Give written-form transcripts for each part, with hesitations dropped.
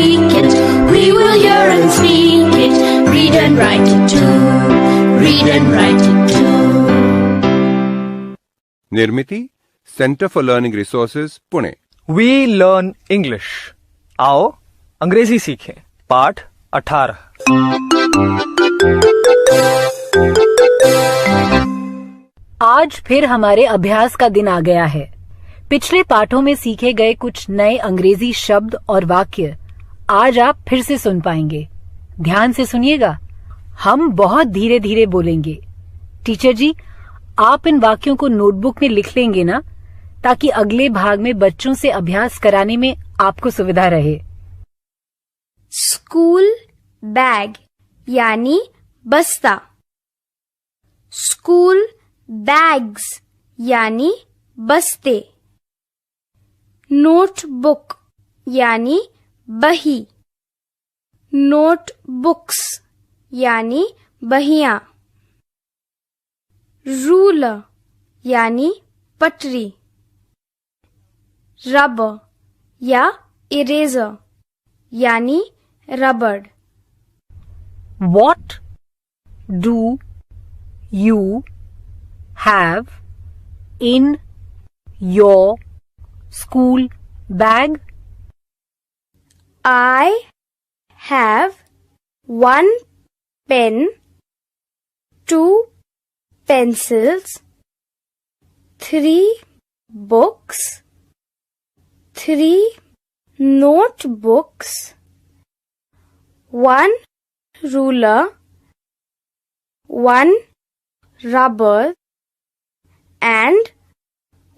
speak it. We will hear and speak it. Read and write it too. Read and write it too. Nirmiti centre for learning resources Pune. We learn English. आओ अंग्रेजी सीखें। पाठ 18। आज फिर हमारे अभ्यास का दिन आ गया है। पिछले पाठों में सीखे गए कुछ नए अंग्रेजी शब्द और वाक्य आज आप फिर से सुन पाएंगे। ध्यान से सुनिएगा। हम बहुत धीरे धीरे बोलेंगे। टीचर जी, आप इन वाक्यों को नोटबुक में लिख लेंगे ना, ताकि अगले भाग में बच्चों से अभ्यास कराने में आपको सुविधा रहे। स्कूल बैग यानी बस्ता। स्कूल बैग्स यानी बस्ते। नोटबुक यानी बही। नोटबुक्स यानी बहियां। रूलर यानी पटरी। रबर या इरेजर यानी रबड़। What do you have in your school bag? I have one pen, two pencils, three books, three notebooks, one ruler, one rubber, and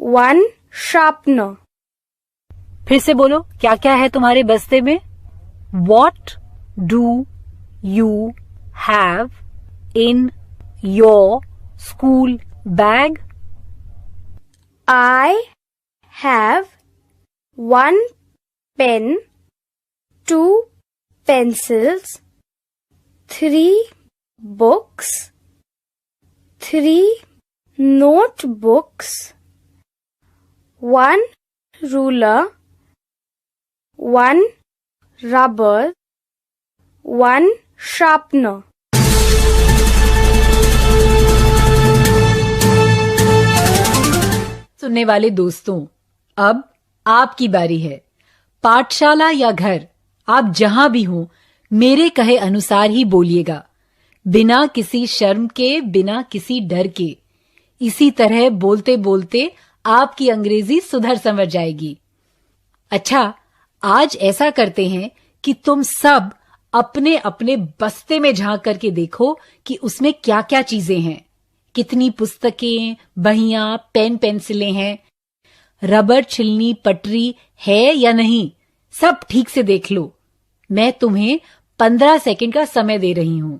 one sharpener. फिर से बोलो, क्या क्या है तुम्हारे बस्ते में? What do you have in your school bag? I have one pen, two pencils, three books, three notebooks, one ruler, one rubber, one sharpener. सुनने वाले दोस्तों, अब आपकी बारी है। पाठशाला या घर, आप जहां भी हो, मेरे कहे अनुसार ही बोलिएगा, बिना किसी शर्म के, बिना किसी डर के। इसी तरह बोलते बोलते आपकी अंग्रेजी सुधर समझ जाएगी। अच्छा, आज ऐसा करते हैं कि तुम सब अपने अपने बस्ते में झांक करके देखो कि उसमें क्या क्या चीजें हैं। कितनी पुस्तकें, बहियां, पेन पेंसिलें हैं, रबर, छिलनी, पटरी है या नहीं, सब ठीक से देख लो। मैं तुम्हें 15 सेकंड का समय दे रही हूं।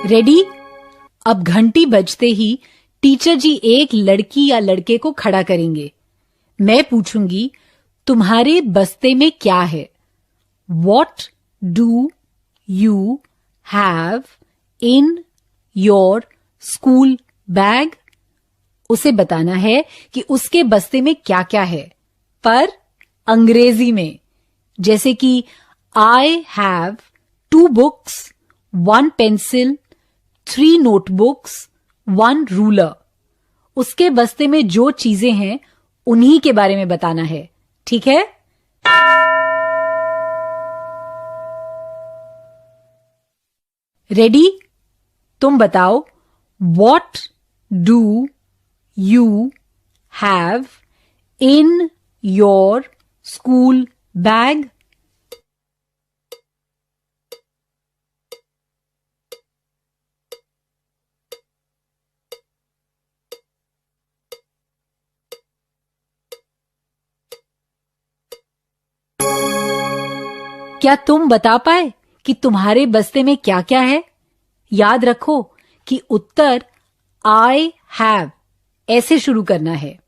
रेडी? अब घंटी बजते ही टीचर जी एक लड़की या लड़के को खड़ा करेंगे। मैं पूछूंगी, तुम्हारे बस्ते में क्या है? What do you have in your school bag? उसे बताना है कि उसके बस्ते में क्या क्या है, पर अंग्रेजी में। जैसे कि I have 2 books, 1 pencil, 3 notebooks, 1 ruler. उसके बस्ते में जो चीजें हैं उन्हीं के बारे में बताना है, ठीक है? रेडी? तुम बताओ, What do you have in your school bag? क्या तुम बता पाए कि तुम्हारे बस्ते में क्या क्या है? याद रखो कि उत्तर I have ऐसे शुरू करना है।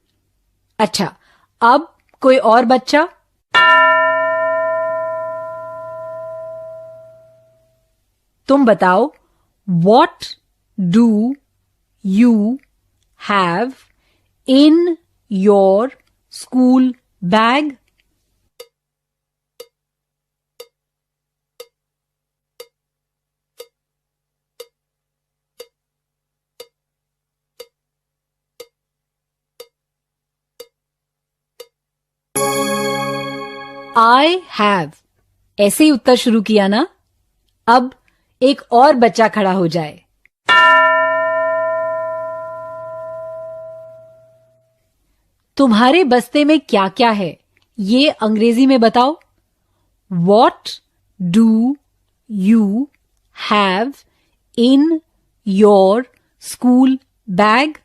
अच्छा, अब कोई और बच्चा? तुम बताओ, what do you have in your school bag? I have ऐसे ही उत्तर शुरू किया ना। अब एक और बच्चा खड़ा हो जाए। तुम्हारे बस्ते में क्या क्या है ये अंग्रेजी में बताओ। What do you have in your school bag?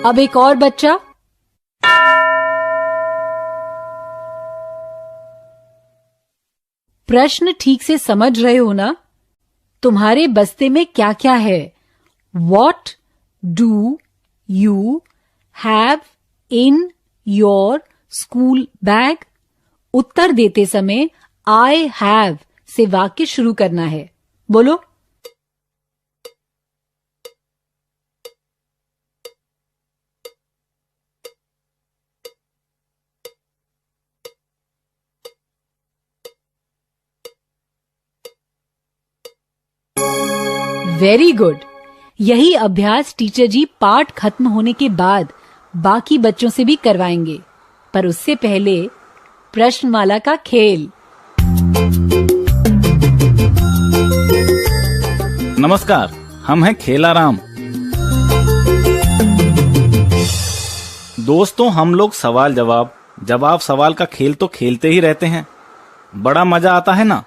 अब एक और बच्चा। प्रश्न ठीक से समझ रहे हो ना? तुम्हारे बस्ते में क्या क्या है? What do you have in your school bag? उत्तर देते समय I have से वाक्य शुरू करना है। बोलो। Very good. यही अभ्यास टीचर जी पाठ खत्म होने के बाद बाकी बच्चों से भी करवाएंगे, पर उससे पहले प्रश्नमाला का खेल। नमस्कार, हम हैं खेलाराम। दोस्तों, हम लोग सवाल जवाब सवाल का खेल तो खेलते ही रहते हैं, बड़ा मजा आता है ना।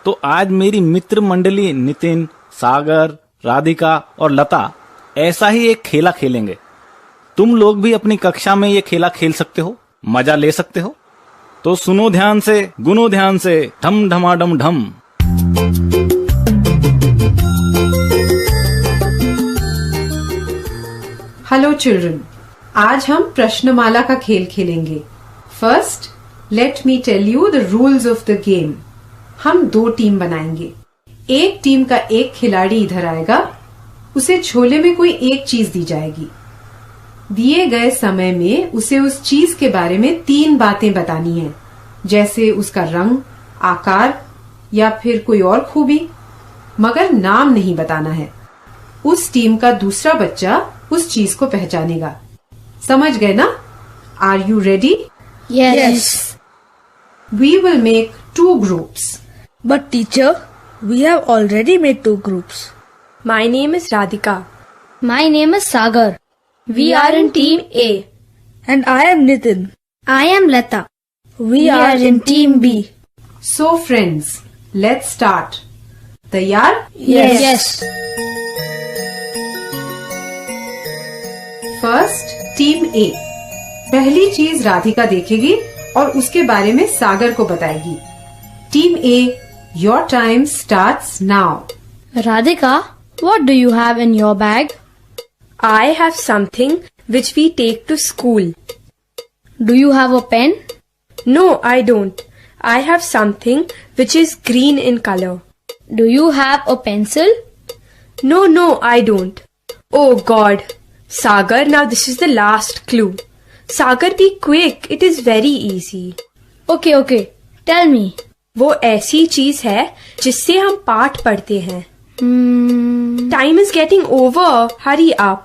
तो आज मेरी मित्र मंडली नितिन, सागर, राधिका और लता ऐसा ही एक खेला खेलेंगे। तुम लोग भी अपनी कक्षा में ये खेला खेल सकते हो, मजा ले सकते हो। तो सुनो ध्यान से, गुनो ध्यान से, ढम ढमाडम ढम। हेलो चिल्ड्रन, आज हम प्रश्नमाला का खेल खेलेंगे। First, let me tell you the rules of the game. हम 2 टीम बनाएंगे। एक टीम का एक खिलाड़ी इधर आएगा, उसे झोले में कोई एक चीज दी जाएगी। दिए गए समय में उसे उस चीज के बारे में 3 बातें बतानी है, जैसे उसका रंग, आकार या फिर कोई और खूबी, मगर नाम नहीं बताना है। उस टीम का दूसरा बच्चा उस चीज को पहचानेगा। समझ गए ना? Are you ready? Yes. We will make 2 groups. But teacher, we have already made 2 groups. My name is Radhika. My name is Sagar. We are in team A. And I am Nitin. I am Lata. We are in team B. So friends, let's start. तैयार? Yes. First, team ए। पहली चीज राधिका देखेगी और उसके बारे में सागर को बताएगी। Team A, your time starts now. Radhika, what do you have in your bag? I have something which we take to school. Do you have a pen? No, I don't. I have something which is green in color. Do you have a pencil? No, I don't. Oh God. Sagar, now this is the last clue. Sagar, be quick. It is very easy. Okay. Tell me. वो ऐसी चीज है जिससे हम पाठ पढ़ते हैं। Time is getting over. Hurry up.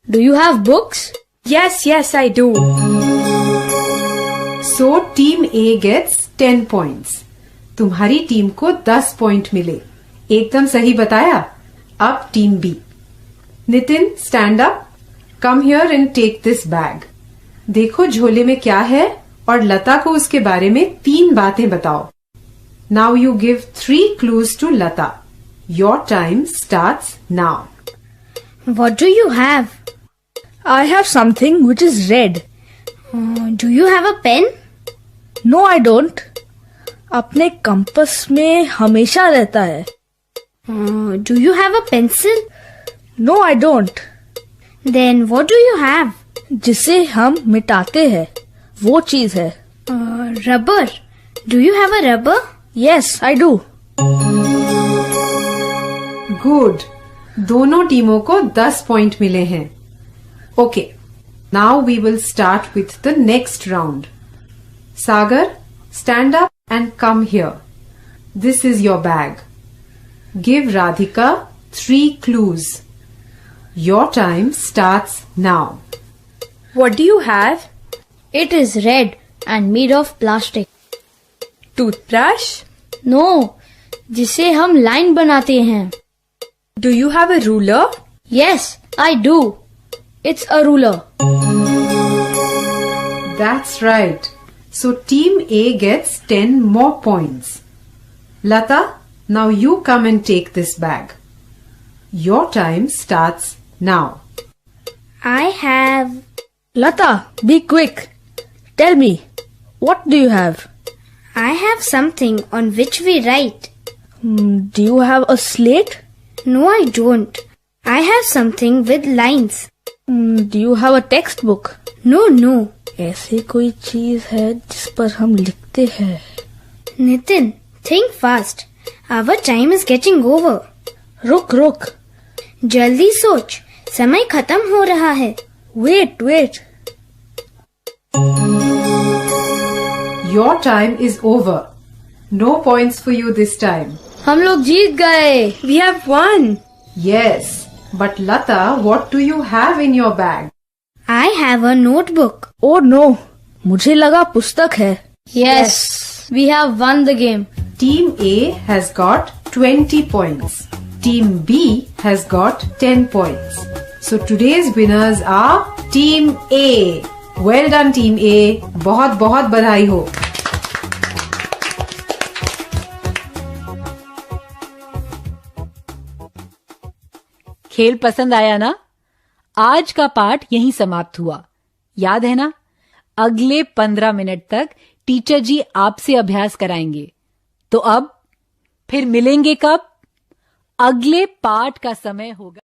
Do you have books? Yes, I do. So team A gets 10 points. तुम्हारी टीम को 10 पॉइंट मिले। एकदम सही बताया। अब team B. Nitin, stand up. Come here and take this bag. देखो झोले में क्या है और लता को उसके बारे में 3 बातें बताओ। Now you give 3 clues to Lata. Your time starts now. What do you have? I have something which is red. Do you have a pen? No, I don't. अपने कंपास में हमेशा रहता है। Do you have a pencil? No, I don't. Then what do you have? जिसे हम मिटाते हैं, वो चीज है। Rubber. Do you have a rubber? Yes, I do. Good. दोनों टीमों को 10 पॉइंट मिले हैं। Okay, now we will start with the next round. Sagar, stand up and come here. This is your bag. Give Radhika 3 clues. Your time starts now. What do you have? It is red and made of plastic. Toothbrush? No, जिसे हम line बनाते हैं। Do you have a ruler? Yes, I do. It's a ruler. That's right. So team A gets 10 more points. Lata, now you come and take this bag. Your time starts now. I have... Lata, be quick. Tell me, what do you have? I have something on which we write. Do you have a slate? No, I don't. I have something with lines. Do you have a textbook? No, no. ऐसी कोई चीज है जिस पर हम लिखते हैं। Nitin, think fast. Our time is getting over. रुक। जल्दी सोच, समय खत्म हो रहा है। Wait. Your time is over. No points for you this time. हम लोग जीत गए। We have won. Yes, but Lata, what do you have in your bag? I have a notebook. Oh no, मुझे लगा पुस्तक है। Yes, we have won the game. Team A has got 20 points. Team B has got 10 points. So today's winners are Team A. Well done Team A. बहुत बहुत बधाई हो। खेल पसंद आया ना? आज का पाठ यहीं समाप्त हुआ। याद है ना? अगले 15 मिनट तक टीचर जी आपसे अभ्यास कराएंगे। तो अब फिर मिलेंगे कब? अगले पाठ का समय होगा।